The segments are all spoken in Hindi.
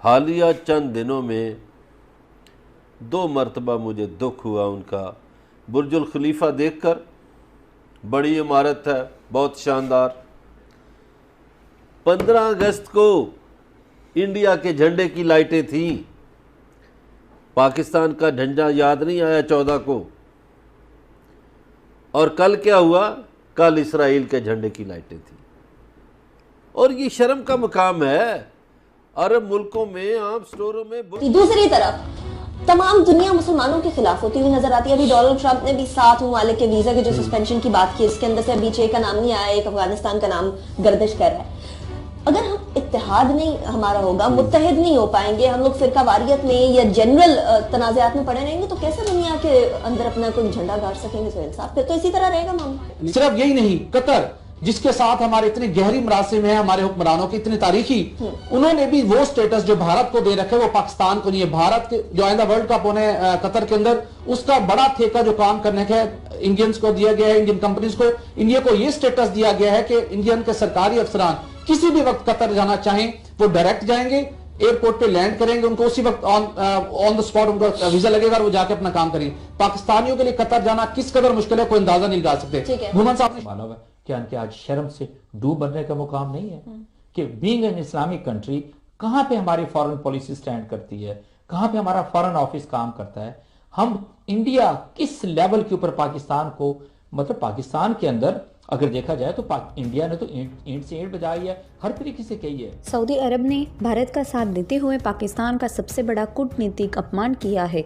हालिया चंद दिनों में 2 मरतबा मुझे दुख हुआ उनका बुर्जुल खलीफा देखकर। बड़ी इमारत है, बहुत शानदार। 15 अगस्त को इंडिया के झंडे की लाइटें थी। पाकिस्तान का झंडा याद नहीं आया 14 को। और कल क्या हुआ? कल इसराइल के झंडे की लाइटें थी। और ये शर्म का मुकाम है अरब मुल्कों में, आम स्टोरों में। दूसरी तरफ तमाम दुनिया मुसलमानों के खिलाफ होती हुई नजर आती है। अभी डोनाल्ड ट्रंप ने भी 7 ममालिक के वीजा के जो सस्पेंशन की बात की, इसके अंदर से अभी 6 का नाम नहीं आया, एक अफगानिस्तान का नाम गर्दिश कर रहा है। अगर हम इत्तेहाद नहीं हमारा होगा, मुत्तहिद नहीं हो पाएंगे, हम लोग फिरकावारियत में या जनरल तनाज़ात में पड़े रहेंगे, तो कैसे दुनिया के अंदर अपना कोई झंडा गाड़ सकेंगे? तो इंसाफ फिर तो इसी तरह रहेगा मामला। सिर्फ यही नहीं, कतर जिसके साथ हमारे इतनी गहरी मरासिम है, हमारे हुक्मरानों की इतनी तारीखी, उन्होंने भी वो स्टेटस जो भारत को दे रखे वो पाकिस्तान को नहीं है। भारत के जो आइंदा वर्ल्ड कप होने कतर के अंदर, उसका बड़ा ठेका जो काम करने का इंडियंस को दिया गया है, इंडियन कंपनीज को, इंडिया को ये स्टेटस दिया गया है कि इंडियन के सरकारी अफसरान किसी भी वक्त कतर जाना चाहें वो डायरेक्ट जाएंगे, एयरपोर्ट पे लैंड करेंगे, उनको उसी वक्त ऑन द स्पॉट उनका वीजा लगेगा और वो जाके अपना काम करेंगे। पाकिस्तानियों के लिए कतर जाना किस कदर मुश्किल है, कोई अंदाजा नहीं लगा सकते। घुमन साहब ने मालूम है कि आज शर्म से डूब बनने का मुकाम नहीं है कि बीइंग एन इस्लामिक कंट्री कहां पे हमारी फॉरेन पॉलिसी स्टैंड करती है, कहां पे हमारा फॉरेन ऑफिस काम करता है। हम इंडिया किस लेवल के ऊपर पाकिस्तान को, मतलब पाकिस्तान के अंदर अगर देखा जाए तो इंडिया ने तो ईंट से ईंट बजाई है, हर तरीके से कही है। सऊदी अरब ने भारत का साथ देते हुए पाकिस्तान का सबसे बड़ा कूटनीतिक अपमान किया है।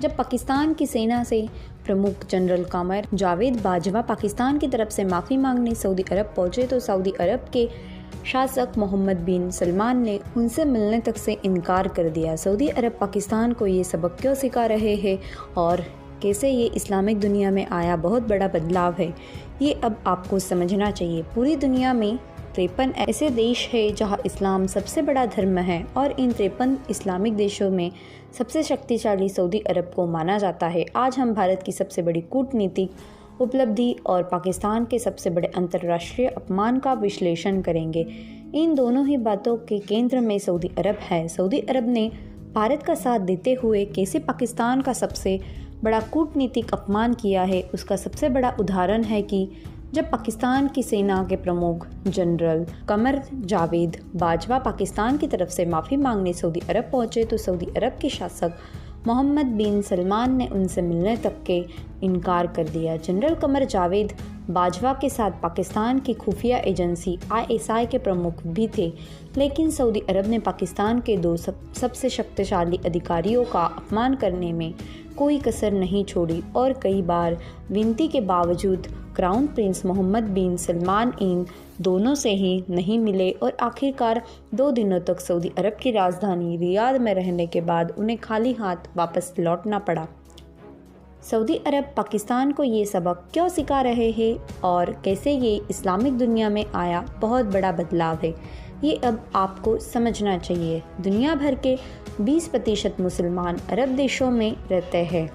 जब पाकिस्तान की सेना से प्रमुख जनरल कमर जावेद बाजवा पाकिस्तान की तरफ से माफ़ी मांगने सऊदी अरब पहुंचे तो सऊदी अरब के शासक मोहम्मद बिन सलमान ने उनसे मिलने तक से इनकार कर दिया। सऊदी अरब पाकिस्तान को ये सबक क्यों सिखा रहे हैं और कैसे ये इस्लामिक दुनिया में आया बहुत बड़ा बदलाव है, ये अब आपको समझना चाहिए। पूरी दुनिया में 53 ऐसे देश है जहाँ इस्लाम सबसे बड़ा धर्म है और इन 53 इस्लामिक देशों में सबसे शक्तिशाली सऊदी अरब को माना जाता है। आज हम भारत की सबसे बड़ी कूटनीतिक उपलब्धि और पाकिस्तान के सबसे बड़े अंतर्राष्ट्रीय अपमान का विश्लेषण करेंगे। इन दोनों ही बातों के केंद्र में सऊदी अरब है। सऊदी अरब ने भारत का साथ देते हुए कैसे पाकिस्तान का सबसे बड़ा कूटनीतिक अपमान किया है, उसका सबसे बड़ा उदाहरण है कि जब पाकिस्तान की सेना के प्रमुख जनरल कमर जावेद बाजवा पाकिस्तान की तरफ से माफ़ी मांगने सऊदी अरब पहुंचे तो सऊदी अरब के शासक मोहम्मद बिन सलमान ने उनसे मिलने तक के इनकार कर दिया। जनरल कमर जावेद बाजवा के साथ पाकिस्तान की खुफिया एजेंसी ISI के प्रमुख भी थे, लेकिन सऊदी अरब ने पाकिस्तान के 2 सबसे शक्तिशाली अधिकारियों का अपमान करने में कोई कसर नहीं छोड़ी और कई बार विनती के बावजूद क्राउन प्रिंस मोहम्मद बिन सलमान इन दोनों से ही नहीं मिले और आखिरकार 2 दिनों तक सऊदी अरब की राजधानी रियाद में रहने के बाद उन्हें खाली हाथ वापस लौटना पड़ा। सऊदी अरब पाकिस्तान को ये सबक क्यों सिखा रहे हैं और कैसे ये इस्लामिक दुनिया में आया बहुत बड़ा बदलाव है, ये अब आपको समझना चाहिए। दुनिया भर के 20% मुसलमान अरब देशों में रहते हैं।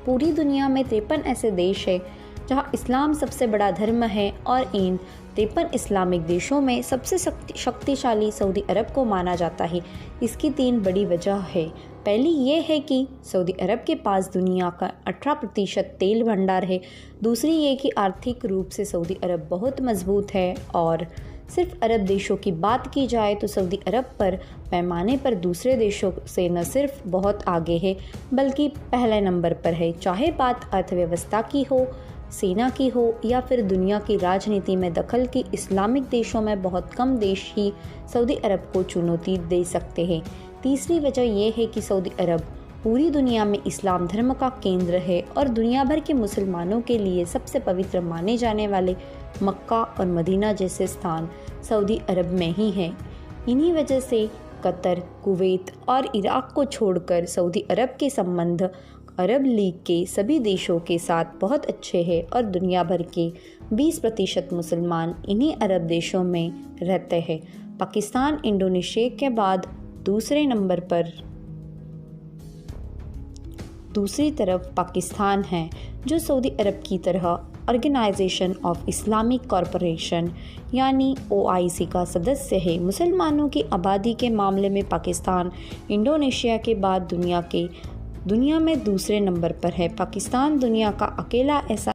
पूरी दुनिया में 53 ऐसे देश हैं जहाँ इस्लाम सबसे बड़ा धर्म है और इन 53 इस्लामिक देशों में सबसे शक्तिशाली सऊदी अरब को माना जाता है। इसकी 3 बड़ी वजह है। पहली ये है कि सऊदी अरब के पास दुनिया का 18% तेल भंडार है। दूसरी ये कि आर्थिक रूप से सऊदी अरब बहुत मजबूत है और सिर्फ अरब देशों की बात की जाए तो सऊदी अरब पर पैमाने पर दूसरे देशों से न सिर्फ बहुत आगे है बल्कि पहले नंबर पर है। चाहे बात अर्थव्यवस्था की हो, सेना की हो या फिर दुनिया की राजनीति में दखल की, इस्लामिक देशों में बहुत कम देश ही सऊदी अरब को चुनौती दे सकते हैं। तीसरी वजह यह है कि सऊदी अरब पूरी दुनिया में इस्लाम धर्म का केंद्र है और दुनिया भर के मुसलमानों के लिए सबसे पवित्र माने जाने वाले मक्का और मदीना जैसे स्थान सऊदी अरब में ही हैं। इन्हीं वजह से कतर, कुवैत और इराक को छोड़कर सऊदी अरब के संबंध अरब लीग के सभी देशों के साथ बहुत अच्छे हैं और दुनिया भर के 20% मुसलमान इन्हीं अरब देशों में रहते हैं। पाकिस्तान इंडोनेशिया के बाद दूसरे नंबर पर दूसरी तरफ पाकिस्तान है जो सऊदी अरब की तरह ऑर्गेनाइजेशन ऑफ इस्लामिक कॉरपोरेशन यानी OIC का सदस्य है। मुसलमानों की आबादी के मामले में पाकिस्तान इंडोनेशिया के बाद दुनिया में दूसरे नंबर पर है। पाकिस्तान दुनिया का अकेला ऐसा